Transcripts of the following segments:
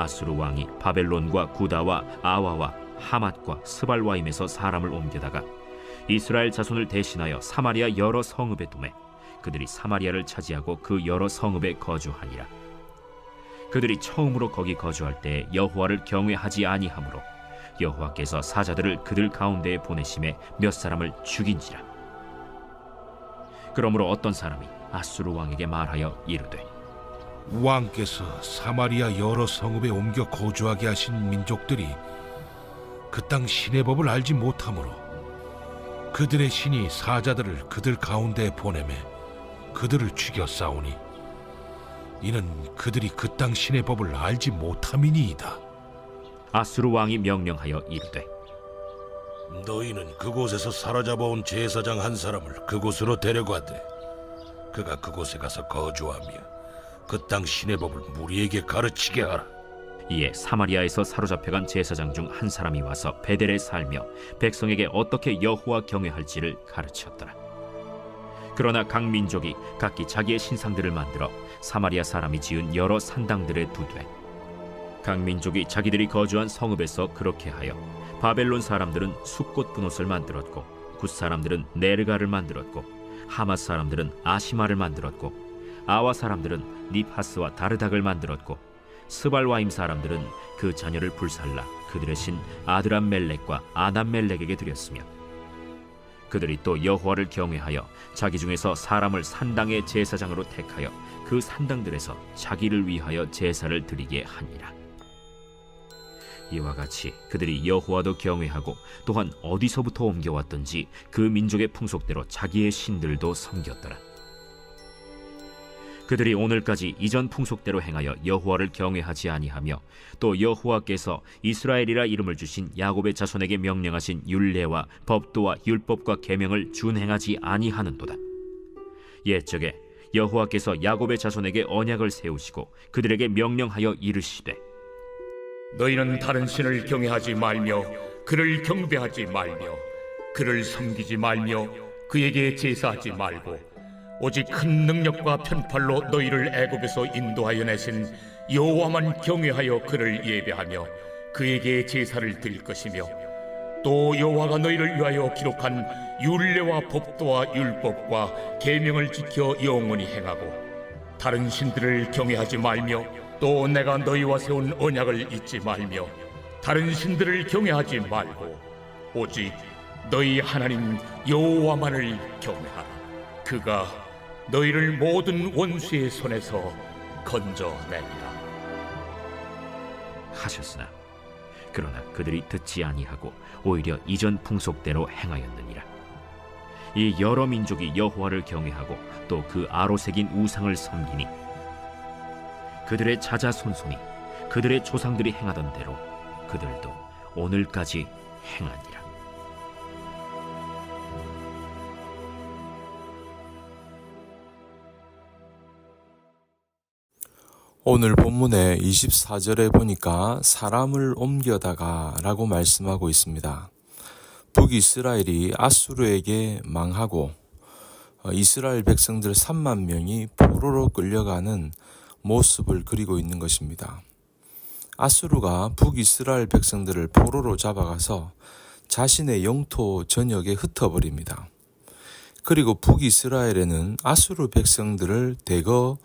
아수르 왕이 바벨론과 구다와 아와와 하맛과 스발와임에서 사람을 옮겨다가 이스라엘 자손을 대신하여 사마리아 여러 성읍에 두매 그들이 사마리아를 차지하고 그 여러 성읍에 거주하니라. 그들이 처음으로 거기 거주할 때 여호와를 경외하지 아니하므로 여호와께서 사자들을 그들 가운데에 보내심에 몇 사람을 죽인지라. 그러므로 어떤 사람이 아수르 왕에게 말하여 이르되, 왕께서 사마리아 여러 성읍에 옮겨 거주하게 하신 민족들이 그 땅 신의 법을 알지 못하므로 그들의 신이 사자들을 그들 가운데에 보내매 그들을 죽여 싸우니 이는 그들이 그 땅 신의 법을 알지 못함이니이다. 아수르 왕이 명령하여 이르되, 너희는 그곳에서 사로잡아온 제사장 한 사람을 그곳으로 데려가되 그가 그곳에 가서 거주하며 그 땅 신의 법을 무리에게 가르치게 하라. 이에 사마리아에서 사로잡혀간 제사장 중 한 사람이 와서 베델에 살며 백성에게 어떻게 여호와 경외할지를 가르쳤더라. 그러나 각 민족이 각기 자기의 신상들을 만들어 사마리아 사람이 지은 여러 산당들에 두되 각 민족이 자기들이 거주한 성읍에서 그렇게 하여 바벨론 사람들은 숫꽃 분옷을 만들었고 굿 사람들은 네르가를 만들었고 하맛 사람들은 아시마를 만들었고 아와 사람들은 닙하스와 다르닥을 만들었고 스발와임 사람들은 그 자녀를 불살라 그들의 신 아드람멜렉과 아남멜렉에게 드렸으며 그들이 또 여호와를 경외하여 자기 중에서 사람을 산당의 제사장으로 택하여 그 산당들에서 자기를 위하여 제사를 드리게 하니라. 이와 같이 그들이 여호와도 경외하고 또한 어디서부터 옮겨왔던지 그 민족의 풍속대로 자기의 신들도 섬겼더라. 그들이 오늘까지 이전 풍속대로 행하여 여호와를 경외하지 아니하며 또 여호와께서 이스라엘이라 이름을 주신 야곱의 자손에게 명령하신 율례와 법도와 율법과 계명을 준행하지 아니하는도다. 옛적에 여호와께서 야곱의 자손에게 언약을 세우시고 그들에게 명령하여 이르시되, 너희는 다른 신을 경외하지 말며 그를 경배하지 말며 그를 섬기지 말며 그에게 제사하지 말고 오직 큰 능력과 편팔로 너희를 애굽에서 인도하여 내신 여호와만 경외하여 그를 예배하며 그에게 제사를 드릴 것이며 또 여호와가 너희를 위하여 기록한 율례와 법도와 율법과 계명을 지켜 영원히 행하고 다른 신들을 경외하지 말며 또 내가 너희와 세운 언약을 잊지 말며 다른 신들을 경외하지 말고 오직 너희 하나님 여호와만을 경외하라. 그가 너희를 모든 원수의 손에서 건져내리라 하셨으나 그러나 그들이 듣지 아니하고 오히려 이전 풍속대로 행하였느니라. 이 여러 민족이 여호와를 경외하고 또 그 아로 새긴 우상을 섬기니 그들의 자자손손이 그들의 조상들이 행하던 대로 그들도 오늘까지 행하니라. 오늘 본문의 24절에 보니까 사람을 옮겨다가 라고 말씀하고 있습니다. 북이스라엘이 아수르에게 망하고 이스라엘 백성들 3만 명이 포로로 끌려가는 모습을 그리고 있는 것입니다. 아수르가 북이스라엘 백성들을 포로로 잡아가서 자신의 영토 전역에 흩어버립니다. 그리고 북이스라엘에는 아수르 백성들을 대거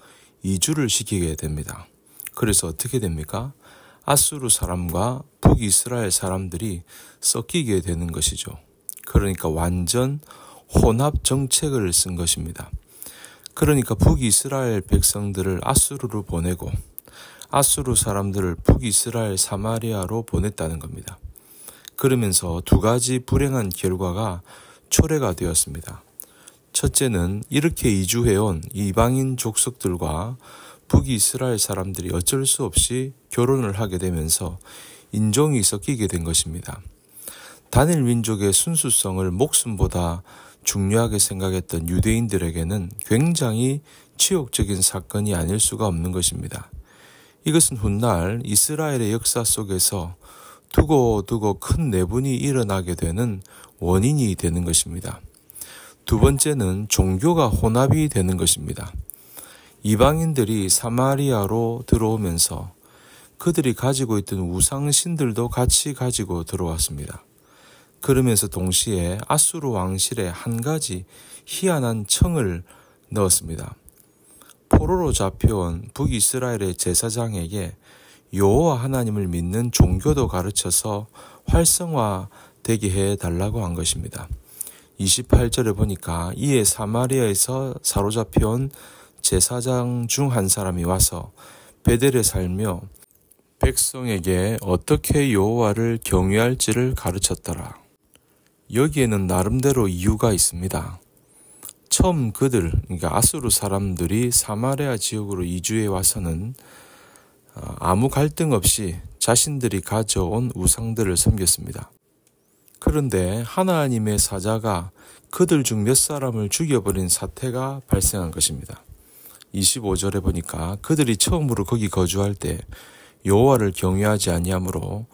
이주를 시키게 됩니다. 그래서 어떻게 됩니까? 아수르 사람과 북이스라엘 사람들이 섞이게 되는 것이죠. 그러니까 완전 혼합 정책을 쓴 것입니다. 그러니까 북이스라엘 백성들을 아수르로 보내고 아수르 사람들을 북이스라엘 사마리아로 보냈다는 겁니다. 그러면서 두 가지 불행한 결과가 초래가 되었습니다. 첫째는 이렇게 이주해온 이방인 족속들과 북이스라엘 사람들이 어쩔 수 없이 결혼을 하게 되면서 인종이 섞이게 된 것입니다. 다닐 민족의 순수성을 목숨보다 중요하게 생각했던 유대인들에게는 굉장히 치욕적인 사건이 아닐 수가 없는 것입니다. 이것은 훗날 이스라엘의 역사 속에서 두고두고 큰 내분이 일어나게 되는 원인이 되는 것입니다. 두 번째는 종교가 혼합이 되는 것입니다. 이방인들이 사마리아로 들어오면서 그들이 가지고 있던 우상신들도 같이 가지고 들어왔습니다. 그러면서 동시에 아수르 왕실에 한 가지 희한한 청을 넣었습니다. 포로로 잡혀온 북이스라엘의 제사장에게 여호와 하나님을 믿는 종교도 가르쳐서 활성화되게 해달라고 한 것입니다. 28절에 보니까 이에 사마리아에서 사로잡혀온 제사장 중 한 사람이 와서 베델에 살며 백성에게 어떻게 여호와를 경외할지를 가르쳤더라. 여기에는 나름대로 이유가 있습니다. 처음 그러니까 아수르 사람들이 사마리아 지역으로 이주해 와서는 아무 갈등 없이 자신들이 가져온 우상들을 섬겼습니다. 그런데 하나님의 사자가 그들 중 몇 사람을 죽여버린 사태가 발생한 것입니다. 25절에 보니까 그들이 처음으로 거기 거주할 때 여호와를 경외하지 아니하므로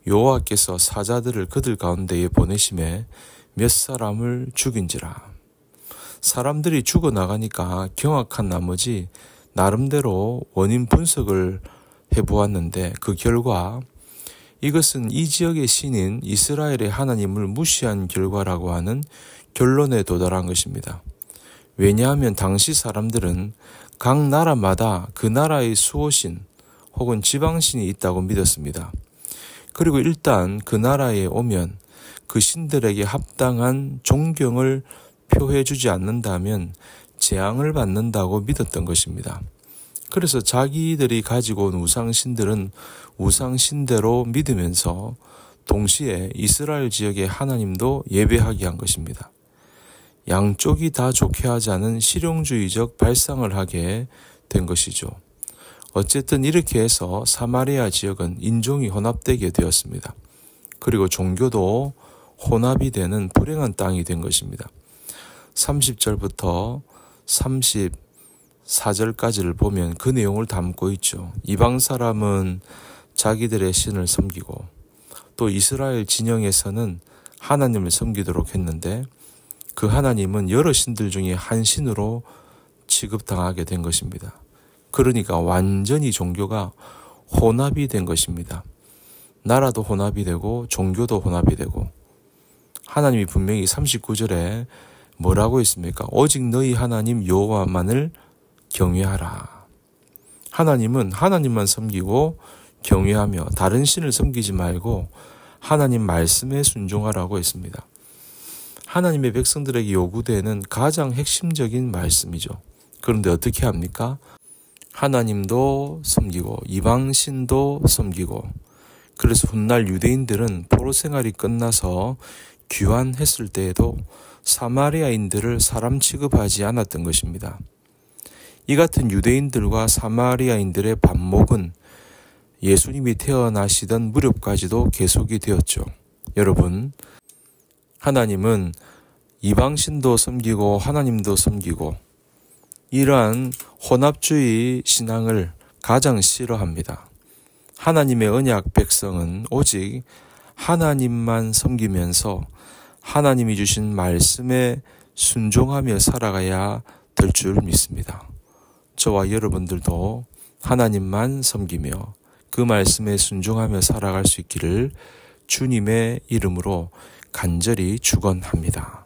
여호와께서 사자들을 그들 가운데에 보내심에 몇 사람을 죽인지라. 사람들이 죽어나가니까 경악한 나머지 나름대로 원인 분석을 해보았는데 그 결과 이것은 이 지역의 신인 이스라엘의 하나님을 무시한 결과라고 하는 결론에 도달한 것입니다. 왜냐하면 당시 사람들은 각 나라마다 그 나라의 수호신 혹은 지방신이 있다고 믿었습니다. 그리고 일단 그 나라에 오면 그 신들에게 합당한 존경을 표해주지 않는다면 재앙을 받는다고 믿었던 것입니다. 그래서 자기들이 가지고 온 우상신들은 우상신대로 믿으면서 동시에 이스라엘 지역의 하나님도 예배하게 한 것입니다. 양쪽이 다 좋게 하지 않은 실용주의적 발상을 하게 된 것이죠. 어쨌든 이렇게 해서 사마리아 지역은 인종이 혼합되게 되었습니다. 그리고 종교도 혼합이 되는 불행한 땅이 된 것입니다. 30절부터 34절까지를 보면 그 내용을 담고 있죠. 이방 사람은 자기들의 신을 섬기고 또 이스라엘 진영에서는 하나님을 섬기도록 했는데 그 하나님은 여러 신들 중에 한 신으로 취급당하게 된 것입니다. 그러니까 완전히 종교가 혼합이 된 것입니다. 나라도 혼합이 되고 종교도 혼합이 되고 하나님이 분명히 39절에 뭐라고 했습니까? 오직 너희 하나님 여호와만을 경외하라. 하나님은 하나님만 섬기고 경외하며 다른 신을 섬기지 말고 하나님 말씀에 순종하라고 했습니다. 하나님의 백성들에게 요구되는 가장 핵심적인 말씀이죠. 그런데 어떻게 합니까? 하나님도 섬기고 이방신도 섬기고 그래서 훗날 유대인들은 포로 생활이 끝나서 귀환했을 때에도 사마리아인들을 사람 취급하지 않았던 것입니다. 이 같은 유대인들과 사마리아인들의 반목은 예수님이 태어나시던 무렵까지도 계속이 되었죠. 여러분, 하나님은 이방신도 섬기고 하나님도 섬기고 이러한 혼합주의 신앙을 가장 싫어합니다. 하나님의 언약 백성은 오직 하나님만 섬기면서 하나님이 주신 말씀에 순종하며 살아가야 될 줄 믿습니다. 저와 여러분들도 하나님만 섬기며 그 말씀에 순종하며 살아갈 수 있기를 주님의 이름으로 간절히 축원합니다.